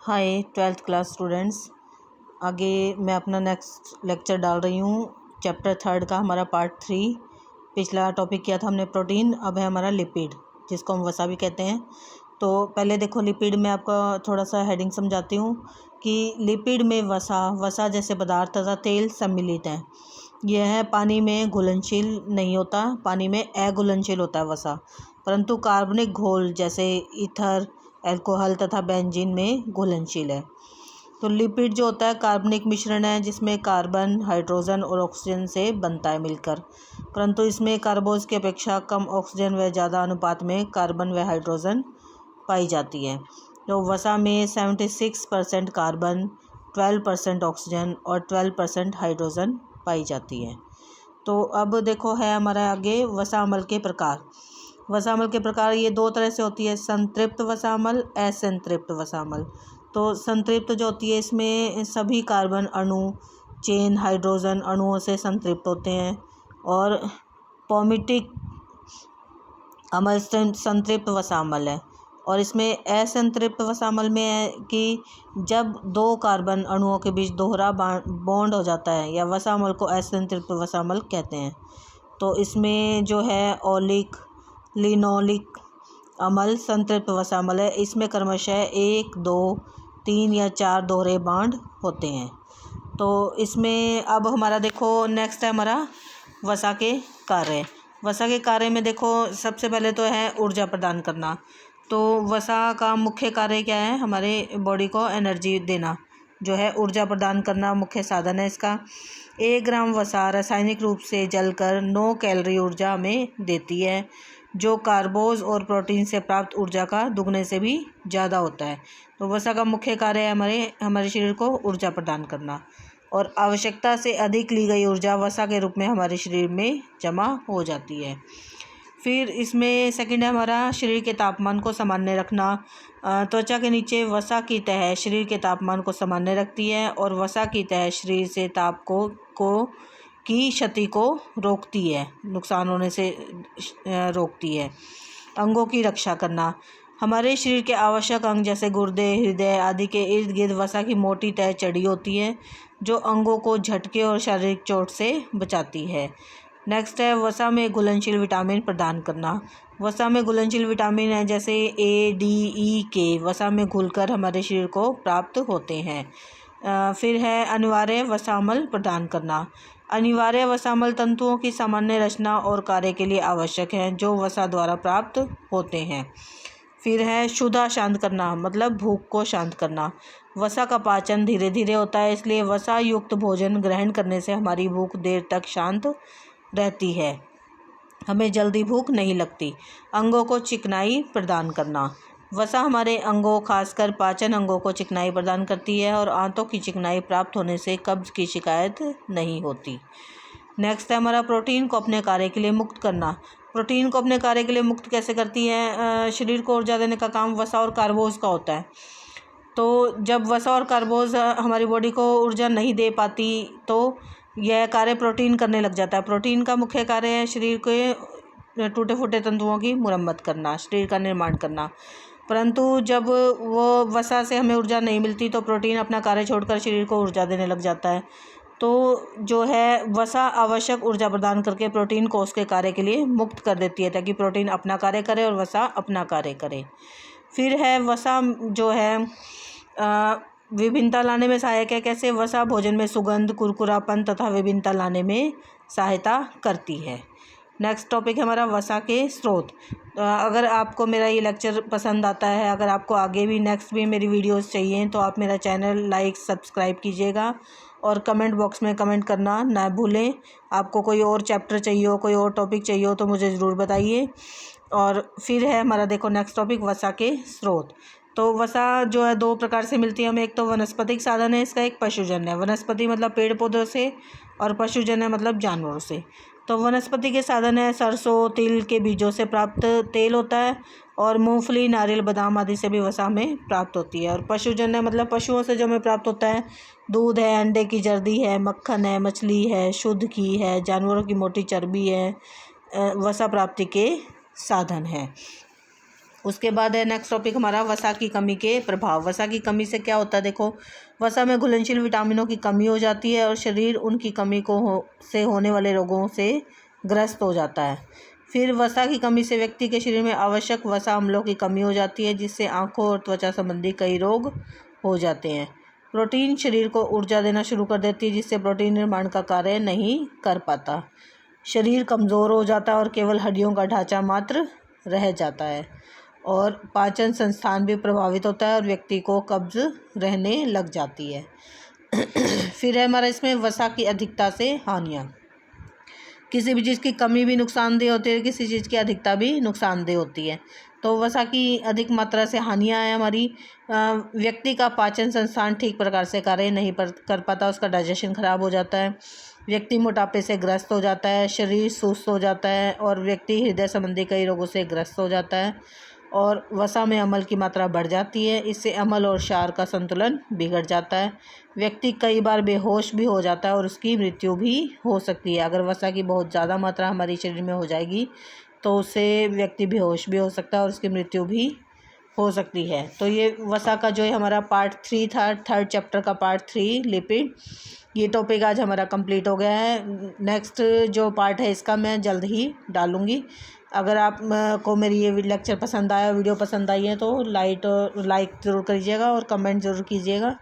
हाय 12th class students. आगे मैं अपना नेक्स्ट लेक्चर डाल रही हूँ। चैप्टर 3 का हमारा पार्ट 3। पिछला टॉपिक किया था हमने प्रोटीन, अब है हमारा लिपिड, जिसको हम वसा भी कहते हैं। तो पहले देखो लिपिड में आपका थोड़ा सा हेडिंग समझाती हूँ कि लिपिड में वसा जैसे पदार्थ तथा तेल सम्मिलित हैं। यह है पानी में घुलनशील नहीं होता, पानी में अघुलनशील होता है वसा, परंतु कार्बनिक घोल जैसे ईथर, अल्कोहल तथा बेंजीन में घुलनशील है। तो लिपिड जो होता है कार्बनिक मिश्रण है, जिसमें कार्बन, हाइड्रोजन और ऑक्सीजन से बनता है मिलकर, परंतु इसमें कार्बोज की अपेक्षा कम ऑक्सीजन व ज़्यादा अनुपात में कार्बन व हाइड्रोजन पाई जाती है। तो वसा में 76% कार्बन, 12% ऑक्सीजन और 12% हाइड्रोजन पाई जाती है। तो अब देखो है हमारा आगे वसा अम्ल के प्रकार। वसा अम्ल के प्रकार ये दो तरह से होती है, संतृप्त वसा अम्ल, असंतृप्त वसा अम्ल। तो संतृप्त जो होती है इसमें सभी कार्बन अणु चेन हाइड्रोजन अणुओं से संतृप्त होते हैं, और पॉमिटिक अम्ल संतृप्त वसा अम्ल है। और इसमें असंतृप्त वसा अम्ल में है कि जब दो कार्बन अणुओं के बीच दोहरा बॉन्ड हो जाता है, या वसा अम्ल को असंतृप्त वसा अम्ल कहते हैं। तो इसमें जो है ओलिक, लिनोलिक अम्ल संतृप्त वसा अम्ल है। इसमें क्रमशः 1, 2, 3 या 4 दोहरे बॉन्ड होते हैं। तो इसमें अब हमारा देखो नेक्स्ट है हमारा वसा के कार्य। वसा के कार्य में देखो सबसे पहले तो है ऊर्जा प्रदान करना। तो वसा का मुख्य कार्य क्या है, हमारे बॉडी को एनर्जी देना, जो है ऊर्जा प्रदान करना मुख्य साधन है इसका। 1 ग्राम वसा रासायनिक रूप से जलकर 9 कैलोरी ऊर्जा हमें देती है, जो कार्बोज और प्रोटीन से प्राप्त ऊर्जा का दुगने से भी ज़्यादा होता है। तो वसा का मुख्य कार्य है हमारे शरीर को ऊर्जा प्रदान करना, और आवश्यकता से अधिक ली गई ऊर्जा वसा के रूप में हमारे शरीर में जमा हो जाती है। फिर इसमें सेकंड है हमारा शरीर के तापमान को सामान्य रखना। त्वचा के नीचे वसा की तह शरीर के तापमान को सामान्य रखती है, और वसा की तह शरीर से ताप की क्षति को रोकती है, नुकसान होने से रोकती है। अंगों की रक्षा करना। हमारे शरीर के आवश्यक अंग जैसे गुर्दे, हृदय आदि के इर्द गिर्द वसा की मोटी तह चढ़ी होती है, जो अंगों को झटके और शारीरिक चोट से बचाती है। नेक्स्ट है वसा में घुलनशील विटामिन प्रदान करना। वसा में घुलनशील विटामिन है जैसे A, D, E, K वसा में घुलकर हमारे शरीर को प्राप्त होते हैं। फिर है अनिवार्य वसा अम्ल प्रदान करना। अनिवार्य वसा अम्ल तंतुओं की सामान्य रचना और कार्य के लिए आवश्यक हैं, जो वसा द्वारा प्राप्त होते हैं। फिर है क्षुधा शांत करना, मतलब भूख को शांत करना। वसा का पाचन धीरे धीरे होता है, इसलिए वसा युक्त भोजन ग्रहण करने से हमारी भूख देर तक शांत रहती है, हमें जल्दी भूख नहीं लगती। अंगों को चिकनाई प्रदान करना। वसा हमारे अंगों खासकर पाचन अंगों को चिकनाई प्रदान करती है, और आंतों की चिकनाई प्राप्त होने से कब्ज की शिकायत नहीं होती। नेक्स्ट है हमारा प्रोटीन को अपने कार्य के लिए मुक्त करना। प्रोटीन को अपने कार्य के लिए मुक्त कैसे करती है, शरीर को ऊर्जा देने का काम वसा और कार्बोज का होता है। तो जब वसा और कार्बोज हमारी बॉडी को ऊर्जा नहीं दे पाती, तो यह कार्य प्रोटीन करने लग जाता है। प्रोटीन का मुख्य कार्य है शरीर के टूटे फूटे तंतुओं की मुरम्मत करना, शरीर का निर्माण करना। परंतु जब वो वसा से हमें ऊर्जा नहीं मिलती, तो प्रोटीन अपना कार्य छोड़कर शरीर को ऊर्जा देने लग जाता है। तो जो है वसा आवश्यक ऊर्जा प्रदान करके प्रोटीन को उसके कार्य के लिए मुक्त कर देती है, ताकि प्रोटीन अपना कार्य करे और वसा अपना कार्य करे। फिर है वसा जो है विभिन्नता लाने में सहायक है। कैसे? वसा भोजन में सुगंध, कुरकुरापन तथा विभिन्नता लाने में सहायता करती है। नेक्स्ट टॉपिक है हमारा वसा के स्रोत। अगर आपको मेरा ये लेक्चर पसंद आता है, अगर आपको आगे भी नेक्स्ट भी मेरी वीडियोस चाहिए, तो आप मेरा चैनल लाइक सब्सक्राइब कीजिएगा, और कमेंट बॉक्स में कमेंट करना ना भूलें। आपको कोई और चैप्टर चाहिए हो, कोई और टॉपिक चाहिए हो, तो मुझे ज़रूर बताइए। और फिर है हमारा देखो नेक्स्ट टॉपिक वसा के स्रोत। तो वसा जो है 2 प्रकार से मिलती है हमें। एक तो वनस्पतिक साधन है इसका, एक पशुजन्य है। वनस्पति मतलब पेड़ पौधों से, और पशुजन्य मतलब जानवरों से। तो वनस्पति के साधन है सरसों, तिल के बीजों से प्राप्त तेल होता है, और मूंगफली, नारियल, बादाम आदि से भी वसा हमें प्राप्त होती है। और पशुजन्य मतलब पशुओं से जो हमें प्राप्त होता है, दूध है, अंडे की जर्दी है, मक्खन है, मछली है, शुद्ध घी है, जानवरों की मोटी चर्बी है, वसा प्राप्ति के साधन है। उसके बाद है नेक्स्ट टॉपिक हमारा वसा की कमी के प्रभाव। वसा की कमी से क्या होता है, देखो वसा में घुलनशील विटामिनों की कमी हो जाती है और शरीर उनकी कमी से होने वाले रोगों से ग्रस्त हो जाता है। फिर वसा की कमी से व्यक्ति के शरीर में आवश्यक वसा अम्लों की कमी हो जाती है, जिससे आँखों और त्वचा संबंधी कई रोग हो जाते हैं। प्रोटीन शरीर को ऊर्जा देना शुरू कर देती है, जिससे प्रोटीन निर्माण का कार्य नहीं कर पाता। शरीर कमज़ोर हो जाता है और केवल हड्डियों का ढांचा मात्र रह जाता है और पाचन संस्थान भी प्रभावित होता है और व्यक्ति को कब्ज रहने लग जाती है। फिर है हमारा इसमें वसा की अधिकता से हानियाँ। किसी भी चीज़ की कमी भी नुकसानदेह होती है, किसी चीज़ की अधिकता भी नुकसानदेह होती है। तो वसा की अधिक मात्रा से हानियाँ हैं हमारी, व्यक्ति का पाचन संस्थान ठीक प्रकार से कार्य नहीं कर पाता, उसका डाइजेशन खराब हो जाता है, व्यक्ति मोटापे से ग्रस्त हो जाता है, शरीर सुस्त हो जाता है और व्यक्ति हृदय संबंधी कई रोगों से ग्रस्त हो जाता है और वसा में अम्ल की मात्रा बढ़ जाती है। इससे अम्ल और क्षार का संतुलन बिगड़ जाता है। व्यक्ति कई बार बेहोश भी हो जाता है और उसकी मृत्यु भी हो सकती है। अगर वसा की बहुत ज़्यादा मात्रा हमारे शरीर में हो जाएगी तो उससे व्यक्ति बेहोश भी हो सकता है और उसकी मृत्यु भी हो सकती है। तो ये वसा का जो है हमारा पार्ट 3 था, थर्ड चैप्टर का पार्ट 3 लिपिड, ये टॉपिक आज हमारा कंप्लीट हो गया है। नेक्स्ट जो पार्ट है इसका मैं जल्द ही डालूँगी। अगर आप को मेरी ये लेक्चर पसंद आया, वीडियो पसंद आई है तो लाइक ज़रूर करिएगा और कमेंट ज़रूर कीजिएगा।